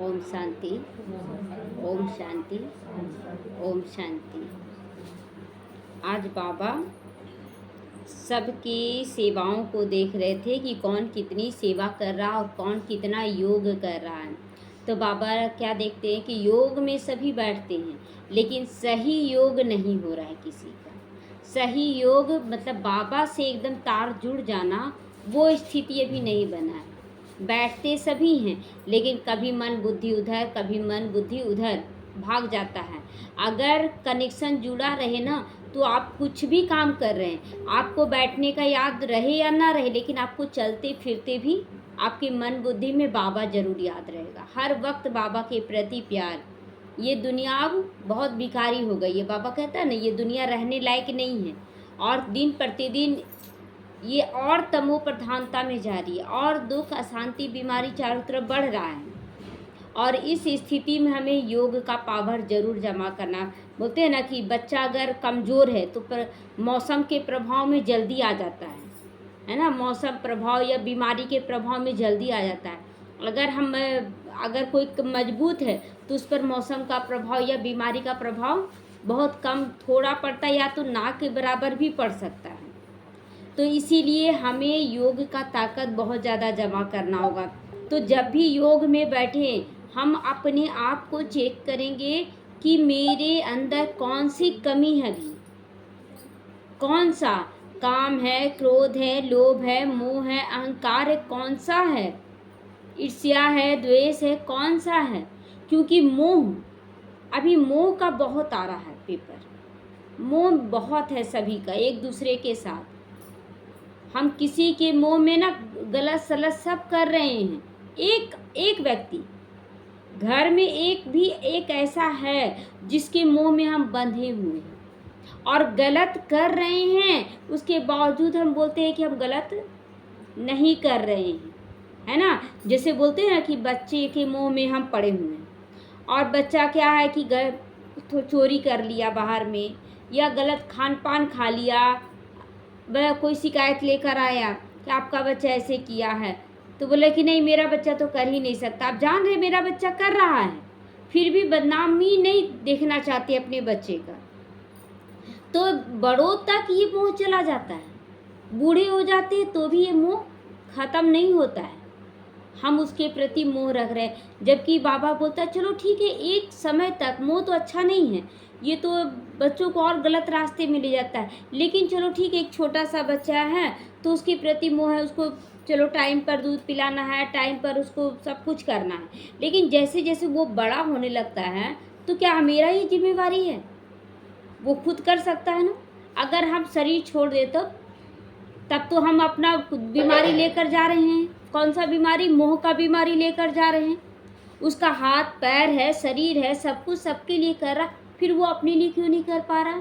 ओम शांति, ओम शांति, ओम शांति। आज बाबा सबकी सेवाओं को देख रहे थे कि कौन कितनी सेवा कर रहा और कौन कितना योग कर रहा है। तो बाबा क्या देखते हैं कि योग में सभी बैठते हैं, लेकिन सही योग नहीं हो रहा है किसी का। सही योग मतलब बाबा से एकदम तार जुड़ जाना, वो स्थिति अभी नहीं बना है। बैठते सभी हैं, लेकिन कभी मन बुद्धि उधर, कभी मन बुद्धि उधर भाग जाता है। अगर कनेक्शन जुड़ा रहे ना, तो आप कुछ भी काम कर रहे हैं, आपको बैठने का याद रहे या ना रहे, लेकिन आपको चलते फिरते भी आपके मन बुद्धि में बाबा जरूर याद रहेगा। हर वक्त बाबा के प्रति प्यार। ये दुनिया अब बहुत बिकारी हो गई है। बाबा कहता है ना, ये दुनिया रहने लायक नहीं है, और दिन प्रतिदिन ये और तमो प्रधानता में जा रही है, और दुख, अशांति, बीमारी चारों तरफ बढ़ रहा है। और इस स्थिति में हमें योग का पावर जरूर जमा करना। बोलते हैं ना कि बच्चा अगर कमज़ोर है तो मौसम के प्रभाव में जल्दी आ जाता है ना, मौसम प्रभाव या बीमारी के प्रभाव में जल्दी आ जाता है। अगर कोई मजबूत है तो उस पर मौसम का प्रभाव या बीमारी का प्रभाव बहुत कम थोड़ा पड़ता है, या तो ना के बराबर भी पड़ सकता है। तो इसीलिए हमें योग का ताकत बहुत ज़्यादा जमा करना होगा। तो जब भी योग में बैठे, हम अपने आप को चेक करेंगे कि मेरे अंदर कौन सी कमी है, अभी कौन सा काम है, क्रोध है, लोभ है, मोह है, अहंकार है, कौन सा है, ईर्ष्या है, द्वेष है, कौन सा है। क्योंकि अभी मोह का बहुत आ रहा है पेपर। मोह बहुत है सभी का एक दूसरे के साथ। हम किसी के मोह में ना गलत सलत सब कर रहे हैं। एक व्यक्ति घर में एक ऐसा है जिसके मोह में हम बंधे हुए हैं और गलत कर रहे हैं। उसके बावजूद हम बोलते हैं कि हम गलत नहीं कर रहे हैं, है ना। जैसे बोलते हैं ना कि बच्चे के मोह में हम पड़े हुए हैं, और बच्चा क्या है कि चोरी कर लिया बाहर में, या गलत खान पान खा लिया, वह कोई शिकायत लेकर आया कि आपका बच्चा ऐसे किया है, तो बोले कि नहीं मेरा बच्चा तो कर ही नहीं सकता। आप जान रहे मेरा बच्चा कर रहा है, फिर भी बदनामी नहीं देखना चाहते अपने बच्चे का। तो बड़ों तक ये मोह चला जाता है, बूढ़े हो जाते हैं तो भी ये मोह खत्म नहीं होता है। हम उसके प्रति मोह रख रहे हैं, जबकि बाबा बोलता है चलो ठीक है, एक समय तक मोह तो अच्छा नहीं है, ये तो बच्चों को और गलत रास्ते में ले जाता है। लेकिन चलो ठीक है, एक छोटा सा बच्चा है तो उसके प्रति मोह है, उसको चलो टाइम पर दूध पिलाना है, टाइम पर उसको सब कुछ करना है। लेकिन जैसे जैसे वो बड़ा होने लगता है तो क्या मेरा ही जिम्मेवारी है? वो खुद कर सकता है ना। अगर हम शरीर छोड़ दे तो तब तो हम अपना बीमारी लेकर जा रहे हैं। कौन सा बीमारी? मोह का बीमारी लेकर जा रहे हैं। उसका हाथ पैर है, शरीर है, सब कुछ सबके लिए कर रहा, फिर वो अपने लिए क्यों नहीं कर पा रहा?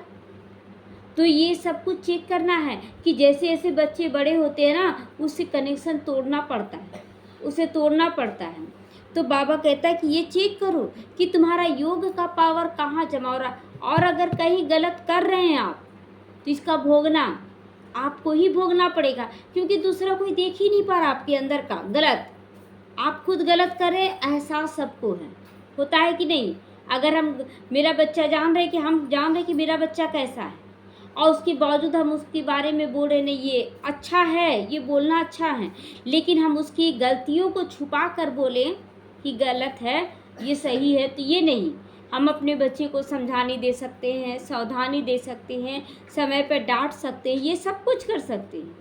तो ये सब कुछ चेक करना है कि जैसे जैसे बच्चे बड़े होते हैं ना, उससे कनेक्शन तोड़ना पड़ता है, उसे तोड़ना पड़ता है। तो बाबा कहता है कि ये चेक करो कि तुम्हारा योग का पावर कहाँ जमा हो रहा, और अगर कहीं गलत कर रहे हैं आप तो इसका भोगना आपको ही भोगना पड़ेगा, क्योंकि दूसरा कोई देख ही नहीं पा रहा आपके अंदर का गलत। आप खुद गलत करें, एहसास सबको है, होता है कि नहीं। अगर मेरा बच्चा हम जान रहे कि मेरा बच्चा कैसा है, और उसके बावजूद हम उसके बारे में बोल रहे नहीं ये अच्छा है, ये बोलना अच्छा है, लेकिन हम उसकी गलतियों को छुपा कर बोले कि गलत है, ये सही है, तो ये नहीं। हम अपने बच्चे को समझाने दे सकते हैं, सावधानी दे सकते हैं, समय पर डांट सकते हैं, ये सब कुछ कर सकते हैं,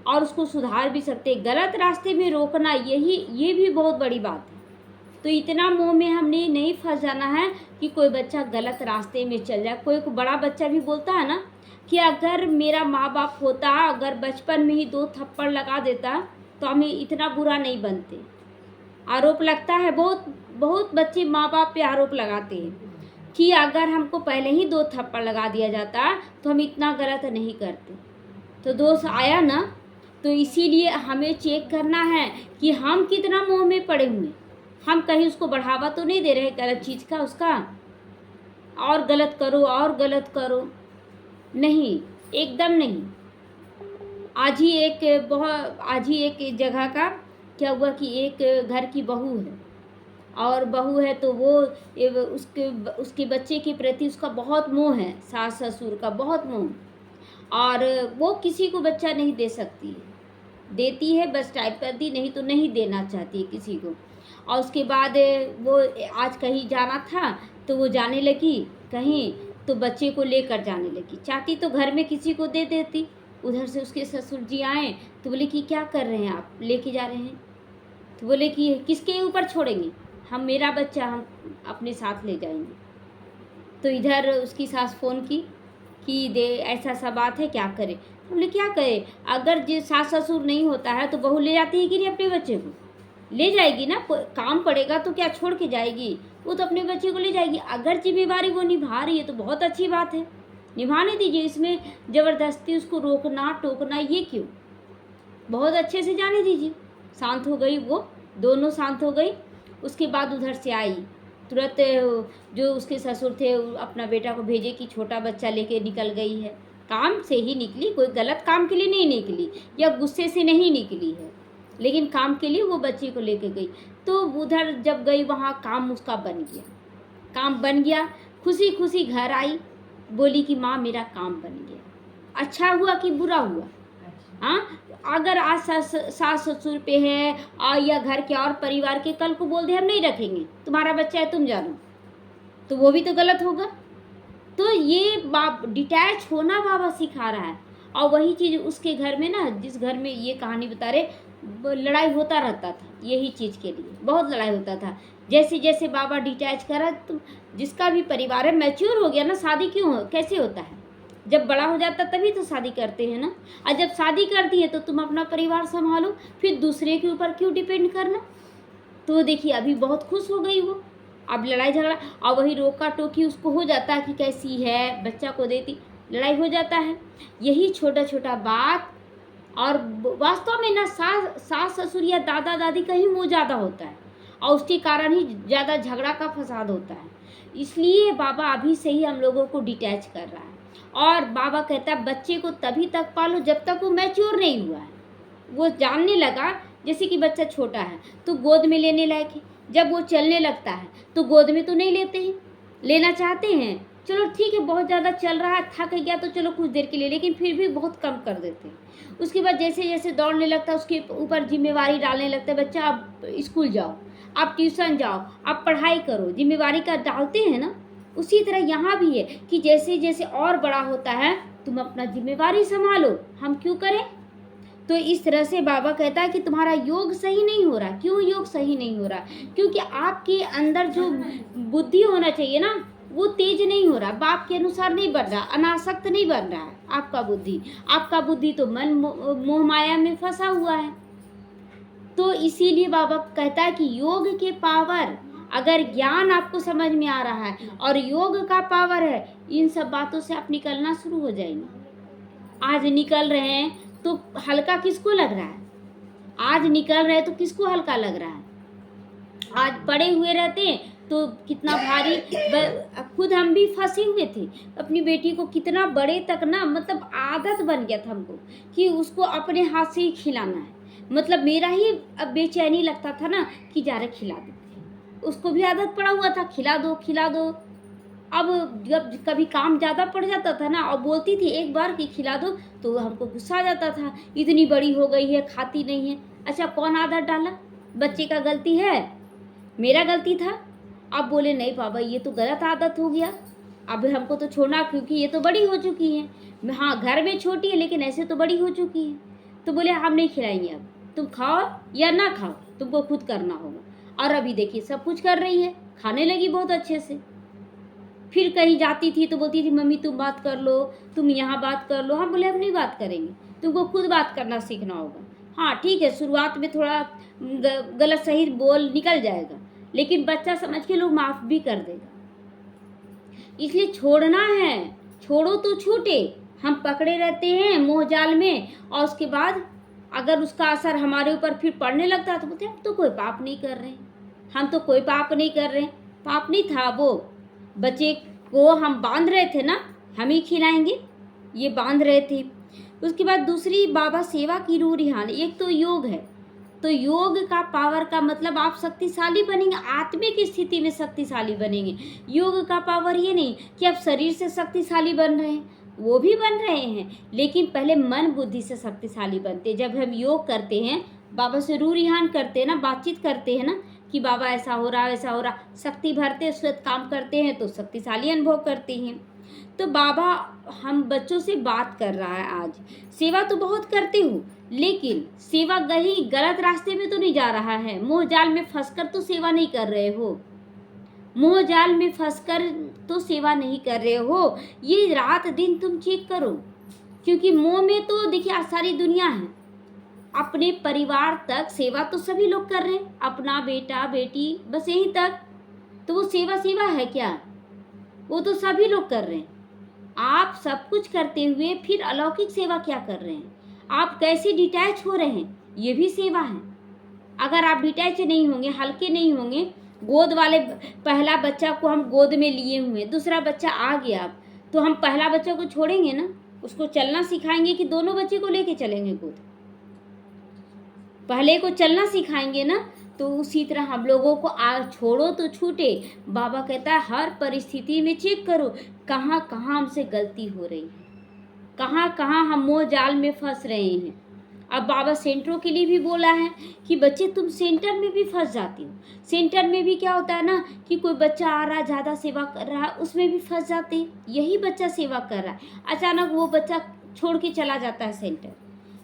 और उसको सुधार भी सकते हैं। गलत रास्ते में रोकना ये भी बहुत बड़ी बात है। तो इतना मोह में हमने नहीं फंस जाना है कि कोई बच्चा गलत रास्ते में चल जाए। कोई बड़ा बच्चा भी बोलता है ना कि अगर मेरा माँ बाप होता, अगर बचपन में ही 2 थप्पड़ लगा देता तो हमें इतना बुरा नहीं बनते। आरोप लगता है, बहुत बच्चे माँ बाप पे आरोप लगाते हैं कि अगर हमको पहले ही 2 थप्पड़ लगा दिया जाता तो हम इतना गलत नहीं करते। तो दोष आया ना। तो इसीलिए हमें चेक करना है कि हम कितना मोह में पड़े हुए। हम कहीं उसको बढ़ावा तो नहीं दे रहे गलत चीज़ का, उसका और गलत करो और गलत करो, नहीं, एकदम नहीं। आज ही एक जगह का क्या हुआ कि एक घर की बहू है, और बहू है तो वो उसके उसके बच्चे के प्रति उसका बहुत मोह है, सास ससुर का बहुत मोह, और वो किसी को बच्चा नहीं दे सकती है, देती है बस टाइप कर दी, नहीं तो नहीं देना चाहती है किसी को। और उसके बाद वो आज कहीं जाना था तो वो जाने लगी कहीं, तो बच्चे को लेकर जाने लगी, चाहती तो घर में किसी को दे देती। उधर से उसके ससुर जी आए तो बोले कि क्या कर रहे हैं आप, लेके जा रहे हैं? तो बोले कि किसके ऊपर छोड़ेंगे, हम मेरा बच्चा हम अपने साथ ले जाएंगे। तो इधर उसकी सास फ़ोन की कि दे ऐसा सा बात है, क्या करें? हमने क्या करे, अगर जो सास ससुर नहीं होता है तो बहू ले जाती है कि नहीं अपने बच्चे को, ले जाएगी ना, काम पड़ेगा तो क्या छोड़ के जाएगी, वो तो अपने बच्चे को ले जाएगी। अगर जिम्मेवारी वो निभा रही है तो बहुत अच्छी बात है, निभाने दीजिए, इसमें ज़बरदस्ती उसको रोकना टोकना ये क्यों, बहुत अच्छे से जाने दीजिए। शांत हो गई वो, दोनों शांत हो गई। उसके बाद उधर से आई तुरंत, जो उसके ससुर थे अपना बेटा को भेजे कि छोटा बच्चा लेके निकल गई है, काम से ही निकली, कोई गलत काम के लिए नहीं निकली या गुस्से से नहीं निकली है, लेकिन काम के लिए वो बच्ची को लेके गई। तो उधर जब गई वहाँ काम उसका बन गया, काम बन गया, खुशी खुशी घर आई, बोली कि माँ मेरा काम बन गया। अच्छा हुआ कि बुरा हुआ? हाँ, अगर आज सास ससुर पे है या घर के और परिवार के, कल को बोल दे हम नहीं रखेंगे, तुम्हारा बच्चा है तुम जानो, तो वो भी तो गलत होगा। तो ये बाप डिटैच होना बाबा सिखा रहा है। और वही चीज़ उसके घर में ना, जिस घर में ये कहानी बता रहे, लड़ाई होता रहता था, यही चीज़ के लिए बहुत लड़ाई होता था। जैसे जैसे बाबा डिटैच करा, तो जिसका भी परिवार है मैच्योर हो गया ना, शादी क्यों कैसे होता है, जब बड़ा हो जाता तभी तो शादी करते हैं ना। और जब शादी कर दी है तो तुम अपना परिवार संभालो, फिर दूसरे के ऊपर क्यों डिपेंड करना। तो देखिए अभी बहुत खुश हो गई वो, अब लड़ाई झगड़ा और वही रोका टोकी उसको हो जाता है कि कैसी है, बच्चा को देती, लड़ाई हो जाता है। यही छोटा छोटा बात, और वास्तव में ना सास ससुर या दादा दादी का ही मोह ज़्यादा होता है, और उसके कारण ही ज़्यादा झगड़ा का फसाद होता है। इसलिए बाबा अभी से ही हम लोगों को डिटैच कर रहा है। और बाबा कहता है बच्चे को तभी तक पालो जब तक वो मैच्योर नहीं हुआ है, वो जानने लगा। जैसे कि बच्चा छोटा है तो गोद में लेने लायक है, जब वो चलने लगता है तो गोद में तो नहीं लेते हैं, लेना चाहते हैं, चलो ठीक है बहुत ज़्यादा चल रहा है, थक गया तो चलो कुछ देर के लिए, लेकिन फिर भी बहुत कम कर देते हैं। उसके बाद जैसे जैसे दौड़ने लगता है उसके ऊपर जिम्मेवारी डालने लगता है, बच्चा आप स्कूल जाओ, आप ट्यूशन जाओ, आप पढ़ाई करो, जिम्मेवारी का डालते हैं ना। उसी तरह यहाँ भी है कि जैसे जैसे और बड़ा होता है तुम अपना जिम्मेवारी संभालो, हम क्यों करें। तो इस तरह से बाबा कहता है कि तुम्हारा योग सही नहीं हो रहा। क्यों योग सही नहीं हो रहा? क्योंकि आपके अंदर जो बुद्धि होना चाहिए ना, वो तेज नहीं हो रहा, बाप के अनुसार नहीं बढ़ रहा, अनासक्त नहीं बन रहा है आपका बुद्धि तो मन मोह माया में फंसा हुआ है। तो इसीलिए बाबा कहता है कि योग के पावर, अगर ज्ञान आपको समझ में आ रहा है और योग का पावर है, इन सब बातों से आप निकलना शुरू हो जाएंगे। आज निकल रहे हैं तो हल्का किसको लग रहा है? आज निकल रहे तो किसको हल्का लग रहा है? आज पड़े हुए रहते हैं तो कितना भारी, खुद हम भी फंसे हुए थे। अपनी बेटी को कितना बड़े तक ना, मतलब आदत बन गया था हमको कि उसको अपने हाथ से ही खिलाना है, मतलब मेरा ही अब बेचैनी लगता था ना कि जा रहे खिला देते, उसको भी आदत पड़ा हुआ था खिला दो खिला दो। अब जब कभी काम ज़्यादा पड़ जाता था ना और बोलती थी एक बार कि खिला दो, तो हमको गुस्सा आ जाता था, इतनी बड़ी हो गई है खाती नहीं है। अच्छा कौन आदत डाला? बच्चे का गलती है? मेरा गलती था? अब बोले नहीं पापा ये तो गलत आदत हो गया, अब हमको तो छोड़ना, क्योंकि ये तो बड़ी हो चुकी है। हाँ घर में छोटी है लेकिन ऐसे तो बड़ी हो चुकी है। तो बोले हम नहीं खिलाएंगे, अब तुम खाओ या ना खाओ तुमको खुद करना होगा। और अभी देखिए सब कुछ कर रही है, खाने लगी बहुत अच्छे से। फिर कहीं जाती थी तो बोलती थी मम्मी तुम बात कर लो, तुम यहाँ बात कर लो। हम बोले हम नहीं बात करेंगे, तुमको खुद बात करना सीखना होगा। हाँ ठीक है, शुरुआत में थोड़ा गलत सही बोल निकल जाएगा, लेकिन बच्चा समझ के लोग माफ़ भी कर देगा। इसलिए छोड़ना है, छोड़ो तो छूटे। हम पकड़े रहते हैं मोह जाल में, और उसके बाद अगर उसका असर हमारे ऊपर फिर पड़ने लगता है तो बोलते हैं हम तो कोई पाप नहीं कर रहे, हम तो कोई पाप नहीं कर रहे। पाप नहीं था, वो बच्चे को हम बांध रहे थे ना, हम ही खिलाएंगे, ये बांध रहे थे। उसके बाद दूसरी बाबा सेवा की रूह रिहान, एक तो योग है, तो योग का पावर का मतलब आप शक्तिशाली बनेंगे, आत्मिक स्थिति में शक्तिशाली बनेंगे। योग का पावर ये नहीं कि आप शरीर से शक्तिशाली बन रहे हैं, वो भी बन रहे हैं, लेकिन पहले मन बुद्धि से शक्तिशाली बनते हैं। जब हम योग करते हैं, बाबा से रूह रिहान करते हैं ना, बातचीत करते हैं ना कि बाबा ऐसा हो रहा वैसा हो रहा, शक्ति भरते उसके बाद काम करते हैं तो शक्तिशाली अनुभव करते हैं। तो बाबा हम बच्चों से बात कर रहा है आज, सेवा तो बहुत करते हो, लेकिन सेवा कहीं गलत रास्ते में तो नहीं जा रहा है, मोह जाल में फंसकर तो सेवा नहीं कर रहे हो, मोह जाल में फंसकर तो सेवा नहीं कर रहे हो। ये रात दिन तुम चेक करो, क्योंकि मोह में तो देखिए आज सारी दुनिया है, अपने परिवार तक सेवा तो सभी लोग कर रहे हैं, अपना बेटा बेटी बस यहीं तक, तो वो सेवा सेवा है क्या? वो तो सभी लोग कर रहे हैं। आप सब कुछ करते हुए फिर अलौकिक सेवा क्या कर रहे हैं? आप कैसे डिटैच हो रहे हैं, ये भी सेवा है। अगर आप डिटैच नहीं होंगे, हल्के नहीं होंगे, गोद वाले पहला बच्चा को हम गोद में लिए हुए, दूसरा बच्चा आ गया, तो हम पहला बच्चा को छोड़ेंगे ना, उसको चलना सिखाएंगे कि दोनों बच्चे को लेके चलेंगे गोद? पहले को चलना सिखाएंगे ना, तो उसी तरह हम लोगों को छोड़ो तो छूटे। बाबा कहता है हर परिस्थिति में चेक करो कहाँ कहाँ हमसे गलती हो रही है, कहाँ कहाँ हम मोह जाल में फंस रहे हैं। अब बाबा सेंटरों के लिए भी बोला है कि बच्चे तुम सेंटर में भी फंस जाती हो। सेंटर में भी क्या होता है ना कि कोई बच्चा आ रहा है, ज़्यादा सेवा कर रहा है, उसमें भी फंस जाते हैं। यही बच्चा सेवा कर रहा है, अचानक वो बच्चा छोड़ के चला जाता है सेंटर,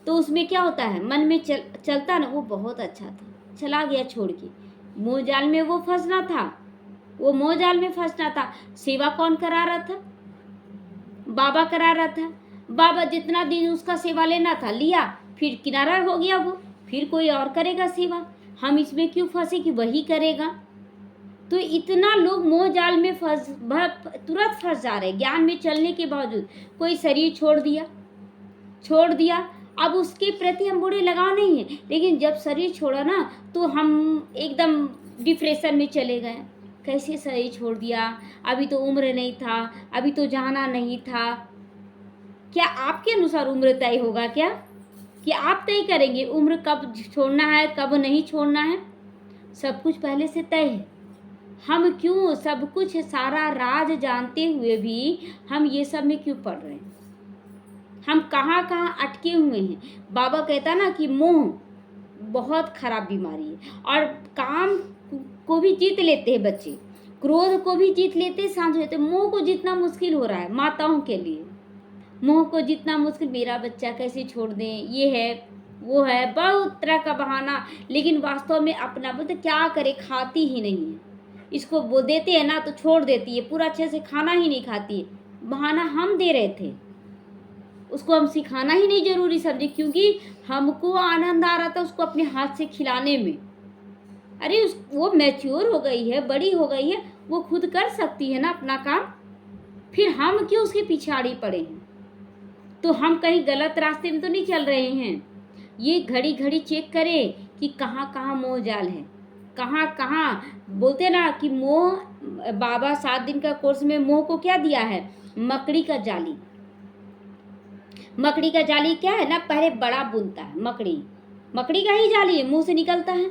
तो उसमें क्या होता है, मन में चलता ना वो बहुत अच्छा था, चला गया छोड़ के, मोह जाल में वो फंसना था, वो मोह जाल में फंसना था। सेवा कौन करा रहा था? बाबा करा रहा था। बाबा जितना दिन उसका सेवा लेना था लिया, फिर किनारा हो गया वो, फिर कोई और करेगा सेवा, हम इसमें क्यों फंसे कि वही करेगा? तो इतना लोग मोह जाल में तुरंत फंस जा रहे, ज्ञान में चलने के बावजूद। कोई शरीर छोड़ दिया, अब उसके प्रति हम बुरे लगाव नहीं है, लेकिन जब शरीर छोड़ा ना तो हम एकदम डिप्रेशन में चले गए। कैसे शरीर छोड़ दिया, अभी तो उम्र नहीं था, अभी तो जाना नहीं था। क्या आपके अनुसार उम्र तय होगा क्या कि आप तय करेंगे उम्र कब छोड़ना है कब नहीं छोड़ना है? सब कुछ पहले से तय है। हम क्यों सब कुछ सारा राज जानते हुए भी हम ये सब में क्यों पड़ रहे हैं? हम कहाँ कहाँ अटके हुए हैं। बाबा कहता ना कि मोह बहुत खराब बीमारी है, और काम को भी जीत लेते हैं बच्चे, क्रोध को भी जीत लेते, शांत होते। मोह को जितना मुश्किल हो रहा है माताओं के लिए, मोह को जितना मुश्किल, मेरा बच्चा कैसे छोड़ दें, ये है वो है, बहुत तरह का बहाना, लेकिन वास्तव में अपना बोलते क्या करे, खाती ही नहीं है। इसको वो देते हैं ना तो छोड़ देती है, पूरा अच्छे से खाना ही नहीं खाती है। बहाना हम दे रहे थे, उसको हम सिखाना ही नहीं जरूरी समझे, क्योंकि हमको आनंद आ रहा था उसको अपने हाथ से खिलाने में। अरे वो मैच्योर हो गई है, बड़ी हो गई है, वो खुद कर सकती है ना अपना काम, फिर हम क्यों उसके पिछाड़ी पड़े हैं? तो हम कहीं गलत रास्ते में तो नहीं चल रहे हैं। ये घड़ी घड़ी चेक करें कि कहाँ कहाँ मोह जाल है, कहाँ कहाँ बोलते ना कि मोह। बाबा 7 दिन का कोर्स में मोह को क्या दिया है? मकड़ी का जाली। मकड़ी का जाली क्या है ना, पहले बड़ा बुनता है, मकड़ी का ही जाली है, मुंह से निकलता है,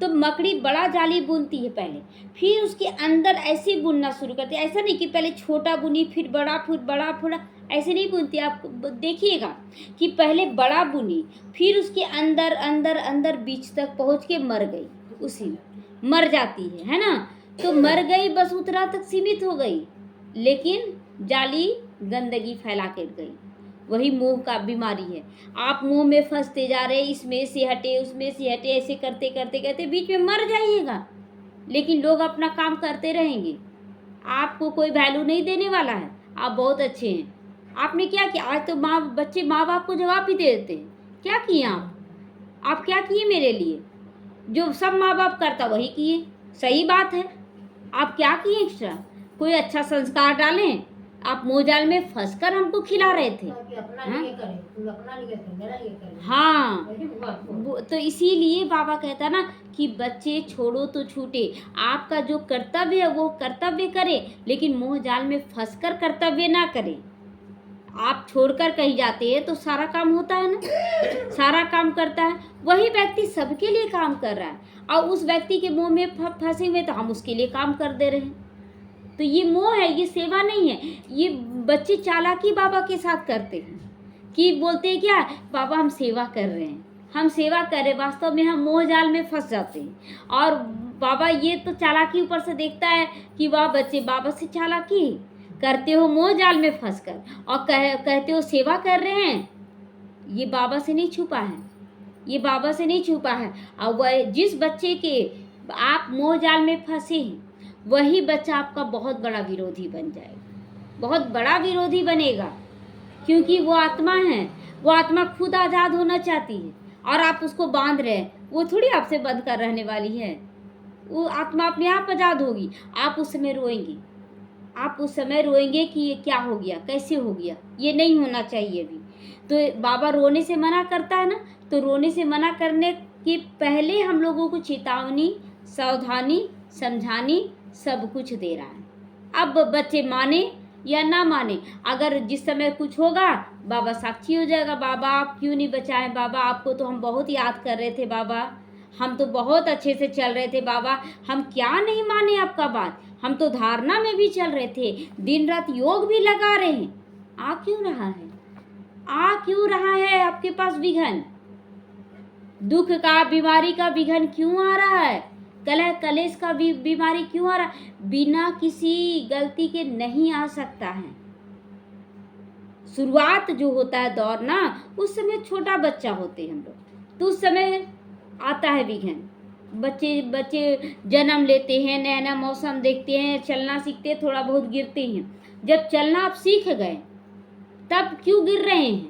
तो मकड़ी बड़ा जाली बुनती है पहले, फिर उसके अंदर ऐसे बुनना शुरू करती है। ऐसा नहीं कि पहले छोटा बुनी फिर बड़ा ऐसे नहीं बुनती। आप देखिएगा कि पहले बड़ा बुनी, फिर उसके अंदर अंदर अंदर बीच तक पहुंच के मर गई, उसी में मर जाती है ना। तो मर गई, बस उतना तक सीमित हो गई, लेकिन जाली गंदगी फैला कर गई। वही मोह का बीमारी है। आप मुंह में फंसते जा रहे, इसमें से हटे उसमें से हटे, ऐसे करते करते करते बीच में मर जाइएगा, लेकिन लोग अपना काम करते रहेंगे, आपको कोई वैल्यू नहीं देने वाला है। आप बहुत अच्छे हैं, आपने क्या किया? आज तो बच्चे माँ बाप को जवाब भी दे देते हैं, क्या किए आप क्या किए मेरे लिए? जो सब माँ बाप करता वही किए, सही बात है। आप क्या किए एक्स्ट्रा? कोई अच्छा संस्कार डालें, आप मोह जाल में फंसकर हमको खिला रहे थे। हाँ, तो इसीलिए बाबा कहता ना कि बच्चे छोड़ो तो छूटे। आपका जो कर्तव्य है वो कर्तव्य करे, लेकिन मोह जाल में फंसकर कर्तव्य ना करें। आप छोड़कर कहीं जाते हैं तो सारा काम होता है ना, सारा काम करता है। वही व्यक्ति सबके लिए काम कर रहा है और उस व्यक्ति के मुंह में फंसे हुए तो हम उसके लिए काम कर दे रहे हैं। तो ये मोह है, ये सेवा नहीं है। ये बच्चे चालाकी बाबा के साथ करते हैं कि बोलते हैं क्या, बाबा हम सेवा कर रहे हैं, हम सेवा कर रहे हैं, वास्तव में हम मोह जाल में फंस जाते हैं। और बाबा ये तो चालाकी ऊपर से देखता है कि वाह बच्चे बाबा से चालाकी करते हो, मोह जाल में फंस कर, और कहते हो सेवा कर रहे हैं। ये बाबा से नहीं छुपा है, ये बाबा से नहीं छुपा है। और वह जिस बच्चे के आप मोह जाल में फंसे हैं, वही बच्चा आपका बहुत बड़ा विरोधी बन जाएगा, बहुत बड़ा विरोधी बनेगा, क्योंकि वो आत्मा है, वो आत्मा खुद आज़ाद होना चाहती है और आप उसको बांध रहे हैं। वो थोड़ी आपसे बंद कर रहने वाली है, वो आत्मा अपने आप आज़ाद होगी। आप उस समय रोएंगे, आप उस समय रोएंगे कि ये क्या हो गया, कैसे हो गया, ये नहीं होना चाहिए अभी। तो बाबा रोने से मना करता है ना, तो रोने से मना करने के पहले हम लोगों को चेतावनी, सावधानी, समझानी सब कुछ दे रहा है। अब बच्चे माने या ना माने, अगर जिस समय कुछ होगा बाबा साक्षी हो जाएगा, बाबा आप क्यों नहीं बचाए, बाबा आपको तो हम बहुत याद कर रहे थे, बाबा हम तो बहुत अच्छे से चल रहे थे, बाबा हम क्या नहीं माने आपका बात, हम तो धारणा में भी चल रहे थे, दिन रात योग भी लगा रहे हैं। आ क्यों रहा है, आ क्यों रहा है आपके पास विघन, दुख का, बीमारी का विघन क्यों आ रहा है, कलह कलेश का बीमारी क्यों आ रहा है? बिना किसी गलती के नहीं आ सकता है। शुरुआत जो होता है दौर ना, उस समय छोटा बच्चा होते हैं हम लोग, तो उस समय आता है विघन। बच्चे जन्म लेते हैं, नया नया मौसम देखते हैं, चलना सीखते हैं, थोड़ा बहुत गिरते हैं। जब चलना आप सीख गए तब क्यों गिर रहे हैं?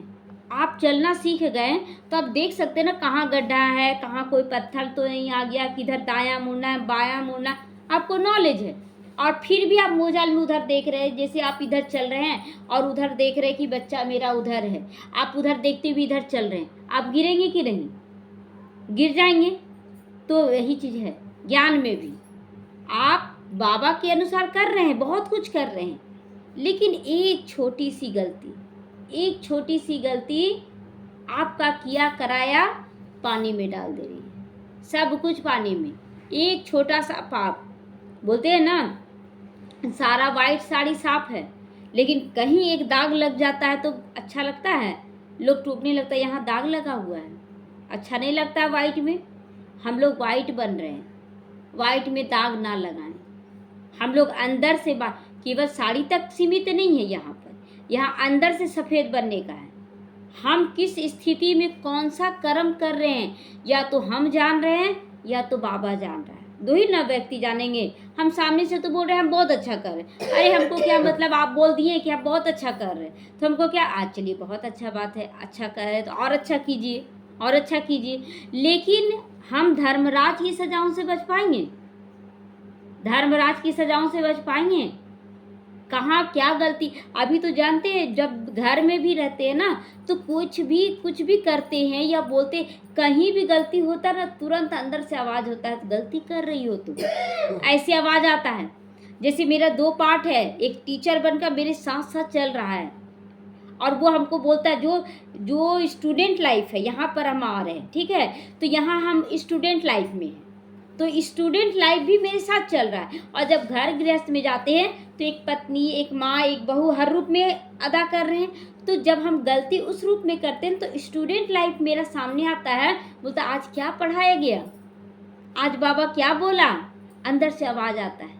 आप चलना सीख गए तो आप देख सकते हैं ना कहाँ गड्ढा है, कहाँ कोई पत्थर तो नहीं आ गया, किधर दायां मुड़ना है, बायां मुड़ना, आपको नॉलेज है। और फिर भी आप मोजाल में उधर देख रहे हैं, जैसे आप इधर चल रहे हैं और उधर देख रहे हैं कि बच्चा मेरा उधर है, आप उधर देखते हुए इधर चल रहे हैं, आप गिरेंगे कि नहीं? गिर जाएंगे। तो यही चीज़ है ज्ञान में भी, आप बाबा के अनुसार कर रहे हैं, बहुत कुछ कर रहे हैं, लेकिन एक छोटी सी गलती, एक छोटी सी गलती आपका किया कराया पानी में डाल दे रही है, सब कुछ पानी में। एक छोटा सा पाप, बोलते हैं ना सारा वाइट साड़ी साफ है, लेकिन कहीं एक दाग लग जाता है तो अच्छा लगता है, लोग टोकने लगता है यहाँ दाग लगा हुआ है, अच्छा नहीं लगता वाइट में। हम लोग वाइट बन रहे हैं, वाइट में दाग ना लगाएं। हम लोग अंदर से केवल साड़ी तक सीमित नहीं है, यहाँ अंदर से सफ़ेद बनने का है। हम किस स्थिति में कौन सा कर्म कर रहे हैं, या तो हम जान रहे हैं या तो बाबा जान रहा है, दो ही ना व्यक्ति जानेंगे। हम सामने से तो बोल रहे हैं हम बहुत अच्छा कर रहे हैं, अरे हमको क्या मतलब, आप बोल दिए कि आप बहुत अच्छा कर रहे हैं तो हमको क्या, आज चलिए बहुत अच्छा बात है, अच्छा कर रहे हैं तो और अच्छा कीजिए, और अच्छा कीजिए। लेकिन हम धर्मराज की सजाओं से बच पाएंगे? धर्मराज की सजाओं से बच पाएंगे? कहाँ क्या गलती, अभी तो जानते हैं जब घर में भी रहते हैं ना तो कुछ भी करते हैं या बोलते, कहीं भी गलती होता ना तुरंत अंदर से आवाज़ होता है गलती कर रही हो तुम, ऐसी आवाज़ आता है। जैसे मेरा 2 पार्ट है, एक टीचर बनकर मेरे साथ साथ चल रहा है और वो हमको बोलता है जो स्टूडेंट लाइफ है, यहाँ पर हम आ रहे हैं, ठीक है, तो यहाँ हम स्टूडेंट लाइफ में हैं, तो स्टूडेंट लाइफ भी मेरे साथ चल रहा है। और जब घर गृहस्थ में जाते हैं तो एक पत्नी, एक माँ, एक बहू हर रूप में अदा कर रहे हैं। तो जब हम गलती उस रूप में करते हैं तो स्टूडेंट लाइफ मेरा सामने आता है, बोलता आज क्या पढ़ाया गया, आज बाबा क्या बोला, अंदर से आवाज़ आता है।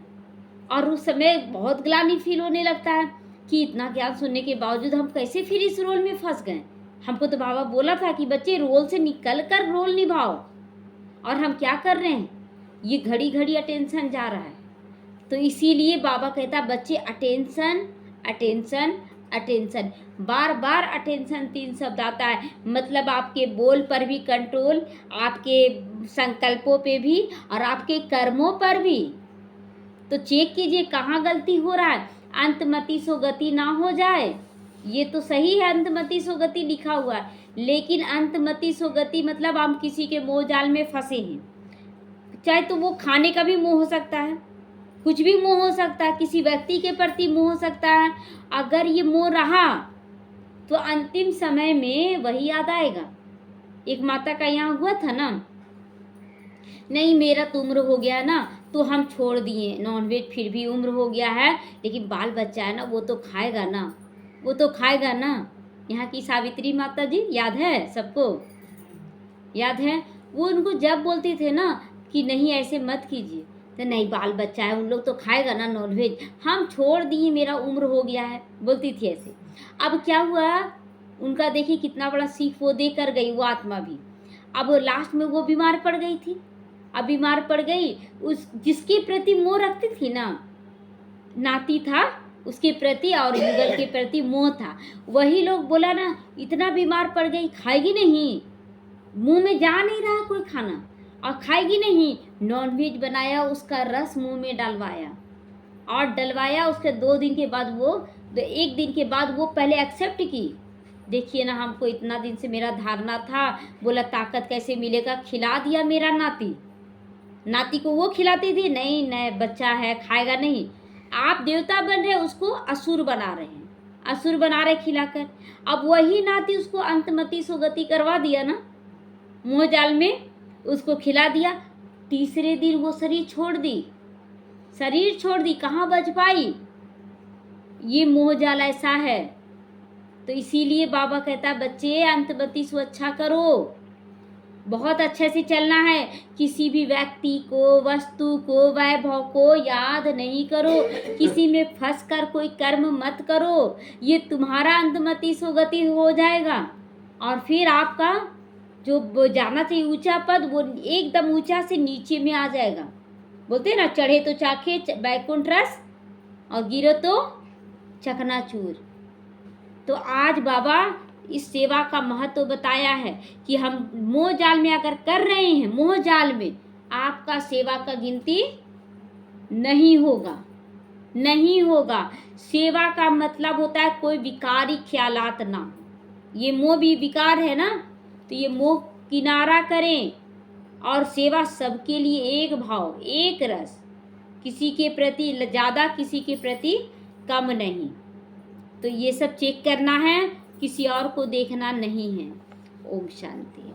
और उस समय बहुत ग्लानि फील होने लगता है कि इतना ज्ञान सुनने के बावजूद हम कैसे फिर इस रोल में फंस गए। हमको तो बाबा बोला था कि बच्चे रोल से निकल कर रोल निभाओ, और हम क्या कर रहे हैं, ये घड़ी घड़ी अटेंशन जा रहा है। तो इसीलिए बाबा कहता बच्चे अटेंशन अटेंशन अटेंशन, बार बार अटेंशन 3 शब्द आता है, मतलब आपके बोल पर भी कंट्रोल, आपके संकल्पों पे भी और आपके कर्मों पर भी। तो चेक कीजिए कहाँ गलती हो रहा है, अंतमति सो गति ना हो जाए। ये तो सही है अंतमति सो गति लिखा हुआ है, लेकिन अंतमति सो गति मतलब हम किसी के मोह जाल में फंसे हैं, चाहे तो वो खाने का भी मोह हो सकता है, कुछ भी मोह हो सकता है, किसी व्यक्ति के प्रति मोह हो सकता है। अगर ये मोह रहा तो अंतिम समय में वही याद आएगा। एक माता का यहाँ हुआ था ना, नहीं मेरा तो उम्र हो गया ना, तो हम छोड़ दिए नॉनवेज, फिर भी उम्र हो गया है, लेकिन बाल बच्चा है ना, वो तो खाएगा ना, वो तो खाएगा ना। यहाँ की सावित्री माता जी याद है सबको, याद है? वो उनको जब बोलते थे ना कि नहीं ऐसे मत कीजिए, तो नहीं बाल बच्चा है, उन लोग तो खाएगा ना नॉनवेज, हम छोड़ दिए, मेरा उम्र हो गया है, बोलती थी ऐसे। अब क्या हुआ उनका, देखिए कितना बड़ा सीख वो दे कर गई वो आत्मा भी। अब लास्ट में वो बीमार पड़ गई थी। अब बीमार पड़ गई, उस जिसके प्रति मोह रखती थी ना, नाती था उसके प्रति और युगल के प्रति मोह था, वही लोग बोला ना इतना बीमार पड़ गई, खाएगी नहीं, मुंह में जा नहीं रहा कोई खाना, और खाएगी नहीं, नॉनवेज बनाया, उसका रस मुंह में डलवाया और डलवाया। उसके 2 दिन के बाद वो, 1 दिन के बाद वो पहले एक्सेप्ट की। देखिए ना, हमको इतना दिन से मेरा धारणा था, बोला ताकत कैसे मिलेगा, खिला दिया मेरा नाती, नाती को वो खिलाती थी, नहीं नहीं बच्चा है खाएगा नहीं। आप देवता बन रहे, उसको असुर बना रहे हैं, असुर बना रहे खिलाकर। अब वही नाती उसको अंतमति सुगति करवा दिया ना, मोह जाल में उसको खिला दिया। तीसरे दिन वो शरीर छोड़ दी, शरीर छोड़ दी, कहाँ बच पाई? ये मोह जाल ऐसा है। तो इसीलिए बाबा कहता बच्चे अंतमति से अच्छा करो, बहुत अच्छे से चलना है। किसी भी व्यक्ति को, वस्तु को, वैभव को याद नहीं करो, किसी में फंस कर कोई कर्म मत करो, ये तुम्हारा अंतमति सुगति हो जाएगा। और फिर आपका जो जाना चाहिए ऊंचा पद, वो एकदम ऊंचा से नीचे में आ जाएगा। बोलते ना, चढ़े तो चाखे बैकुंठ रस और गिरो तो चकनाचूर। तो आज बाबा इस सेवा का महत्व बताया है कि हम मोह जाल में अगर कर रहे हैं, मोह जाल में आपका सेवा का गिनती नहीं होगा, नहीं होगा। सेवा का मतलब होता है कोई विकारी ख्यालात ना हो। ये मोह भी विकार है ना, तो ये मोह किनारा करें और सेवा सबके लिए एक भाव, एक रस, किसी के प्रति ज़्यादा, किसी के प्रति कम नहीं। तो ये सब चेक करना है, किसी और को देखना नहीं है। ओम शांति।